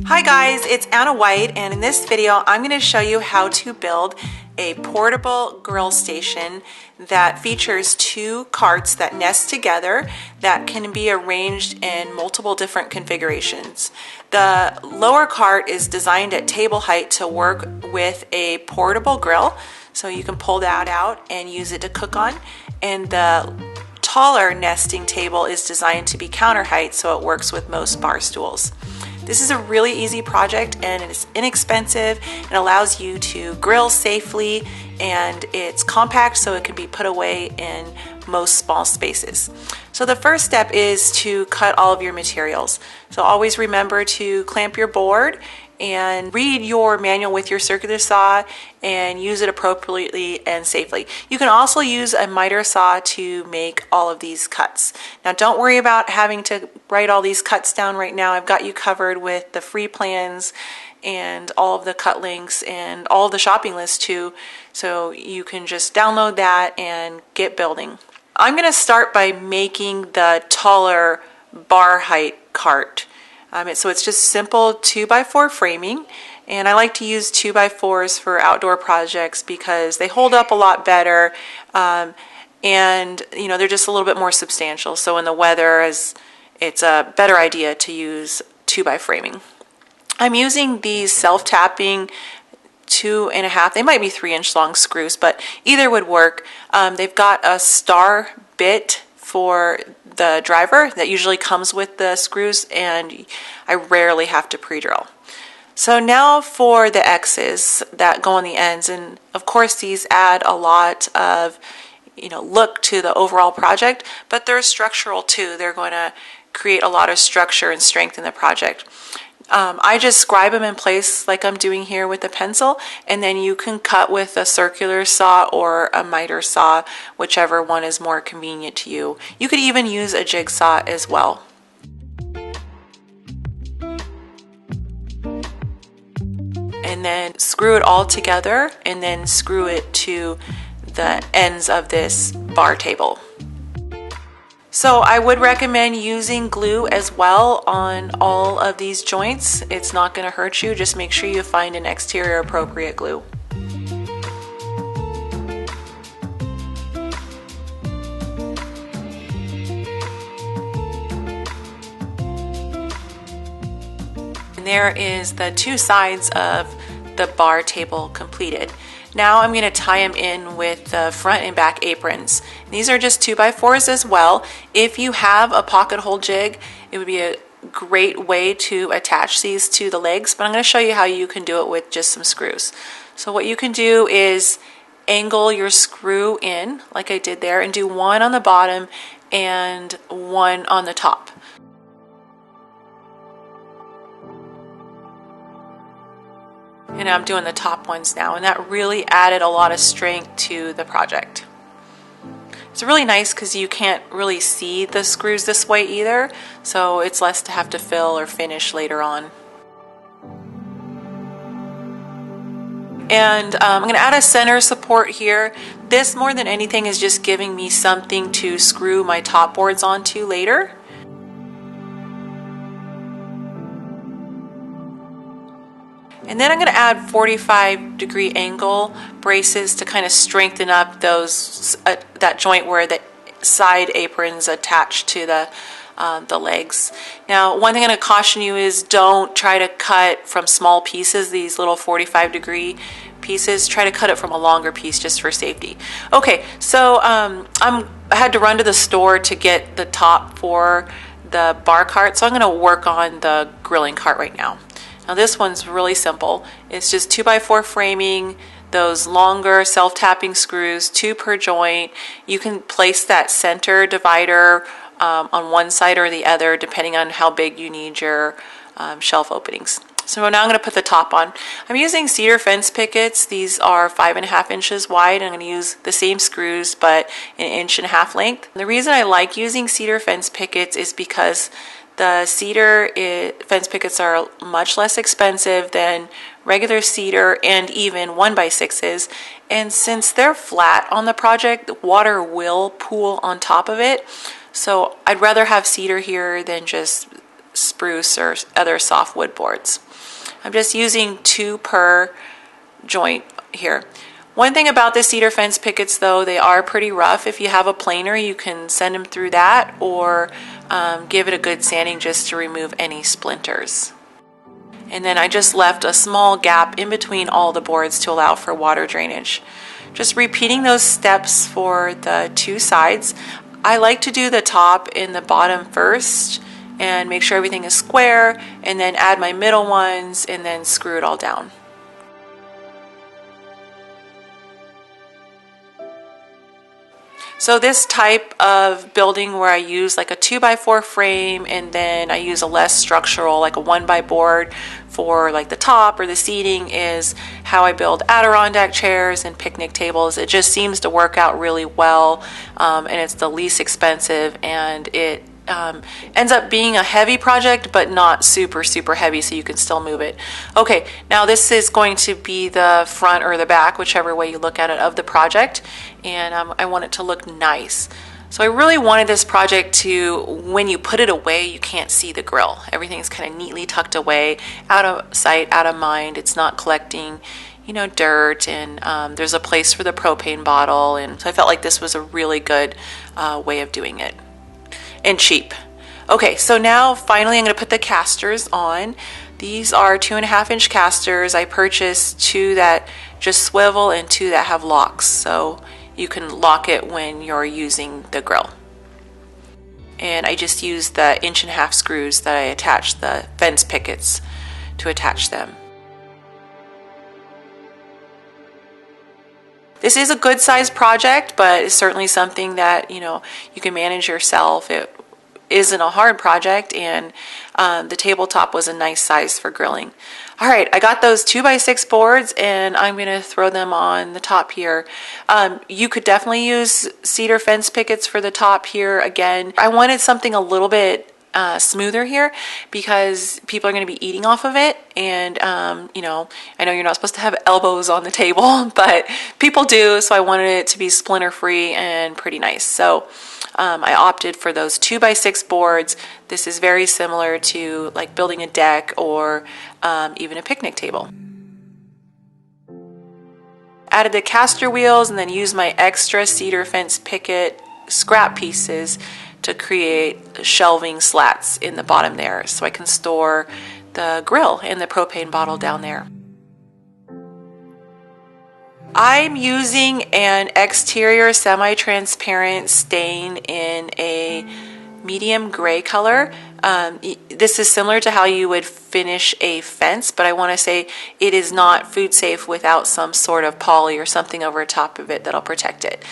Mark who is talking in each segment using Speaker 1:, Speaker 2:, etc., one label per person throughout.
Speaker 1: Hi guys, it's Anna White, and in this video I'm going to show you how to build a portable grill station that features two carts that nest together that can be arranged in multiple different configurations. The lower cart is designed at table height to work with a portable grill, so you can pull that out and use it to cook on, and the taller nesting table is designed to be counter height, so it works with most bar stools. This is a really easy project and it's inexpensive and allows you to grill safely, and it's compact so it can be put away in most small spaces. So the first step is to cut all of your materials. So always remember to clamp your board and read your manual with your circular saw and use it appropriately and safely. You can also use a miter saw to make all of these cuts. Now don't worry about having to write all these cuts down right now. I've got you covered with the free plans and all of the cut links and all of the shopping lists too, so you can just download that and get building. I'm going to start by making the taller bar height cart. So it's just simple 2x4 framing, and I like to use 2x4s for outdoor projects because they hold up a lot better, and they're just a little bit more substantial. So in the weather, it's a better idea to use 2x framing. I'm using these self-tapping 2.5, they might be 3-inch long screws, but either would work. They've got a star bit for the driver that usually comes with the screws, and I rarely have to pre-drill. So now for the X's that go on the ends, and of course these add a lot of look to the overall project, but they're structural too. They're going to create a lot of structure and strength in the project. I just scribe them in place like I'm doing here with a pencil, and then you can cut with a circular saw or a miter saw, whichever one is more convenient to you. You could even use a jigsaw as well. And then screw it all together, and then screw it to the ends of this bar table. So I would recommend using glue as well on all of these joints. It's not going to hurt you. Just make sure you find an exterior appropriate glue. And there is the two sides of the bar table completed. Now I'm going to tie them in with the front and back aprons. These are just 2x4s as well. If you have a pocket hole jig, it would be a great way to attach these to the legs, but I'm going to show you how you can do it with just some screws. So what you can do is angle your screw in like I did there, and do one on the bottom and one on the top. And I'm doing the top ones now, and that really added a lot of strength to the project. It's really nice because you can't really see the screws this way either, so it's less to have to fill or finish later on. And I'm going to add a center support here. This, more than anything, is just giving me something to screw my top boards onto later. And then I'm going to add 45-degree angle braces to kind of strengthen up those that joint where the side aprons attach to the legs. Now, one thing I'm going to caution you is don't try to cut from small pieces, these little 45-degree pieces. Try to cut it from a longer piece just for safety. Okay, so I had to run to the store to get the top for the bar cart, so I'm going to work on the grilling cart right now. Now this one's really simple. It's just 2x4 framing, those longer self-tapping screws, 2 per joint. You can place that center divider on one side or the other depending on how big you need your shelf openings. So now I'm going to put the top on. I'm using cedar fence pickets. These are 5.5 inches wide. I'm going to use the same screws but 1.5 inches length. And the reason I like using cedar fence pickets is because the cedar fence pickets are much less expensive than regular cedar and even 1x6s. And since they're flat on the project, the water will pool on top of it. So I'd rather have cedar here than just spruce or other softwood boards. I'm just using 2 per joint here. One thing about the cedar fence pickets though, they are pretty rough. If you have a planer, you can send them through that, or give it a good sanding just to remove any splinters. And then I just left a small gap in between all the boards to allow for water drainage. Just repeating those steps for the 2 sides. I like to do the top and the bottom first and make sure everything is square, and then add my middle ones and then screw it all down. So this type of building where I use like a 2x4 frame and then I use a less structural, like a 1x board for like the top or the seating, is how I build Adirondack chairs and picnic tables. It just seems to work out really well, and it's the least expensive, and it ends up being a heavy project but not super heavy, so you can still move it. Okay, now this is going to be the front or the back, whichever way you look at it, of the project, and I want it to look nice. So I really wanted this project to, when you put it away, you can't see the grill. Everything's kind of neatly tucked away, out of sight, out of mind. It's not collecting, you know, dirt, and there's a place for the propane bottle, and so I felt like this was a really good way of doing it. And cheap. Okay, so now finally I'm going to put the casters on. These are 2.5-inch casters. I purchased 2 that just swivel and 2 that have locks, so you can lock it when you're using the grill. And I just used the 1.5-inch screws that I attached the fence pickets to attach them. This is a good size project, but it's certainly something that, you know, you can manage yourself. It isn't a hard project, and the tabletop was a nice size for grilling. All right, I got those 2x6 boards, and I'm going to throw them on the top here. You could definitely use cedar fence pickets for the top here. Again, I wanted something a little bit smoother here because people are going to be eating off of it, and you know, I know you're not supposed to have elbows on the table, but people do, so I wanted it to be splinter free and pretty nice. So I opted for those 2x6 boards. This is very similar to like building a deck or even a picnic table. Added the caster wheels and then used my extra cedar fence picket scrap pieces to create shelving slats in the bottom there, so I can store the grill and the propane bottle down there. I'm using an exterior semi-transparent stain in a medium gray color. This is similar to how you would finish a fence, but I want to say it is not food safe without some sort of poly or something over top of it that'll protect it.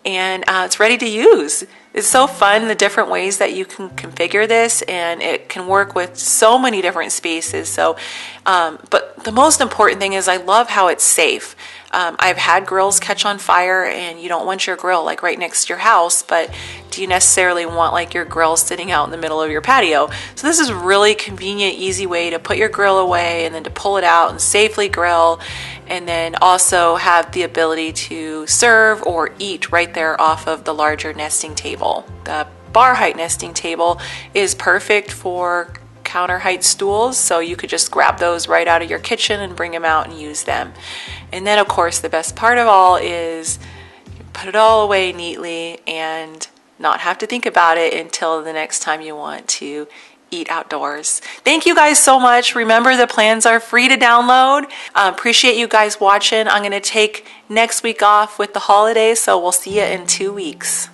Speaker 1: And it's ready to use. It's so fun, the different ways that you can configure this, and it can work with so many different spaces. So, but the most important thing is I love how it's safe. I've had grills catch on fire, and you don't want your grill like right next to your house, but do you necessarily want like your grill sitting out in the middle of your patio? So this is a really convenient, easy way to put your grill away and then to pull it out and safely grill, and then also have the ability to serve or eat right there off of the larger nesting table. The bar height nesting table is perfect for counter height stools, so you could just grab those right out of your kitchen and bring them out and use them. And then of course the best part of all is you put it all away neatly and not have to think about it until the next time you want to eat outdoors. Thank you guys so much. Remember, the plans are free to download. Appreciate you guys watching. I'm going to take next week off with the holidays, so we'll see you in 2 weeks.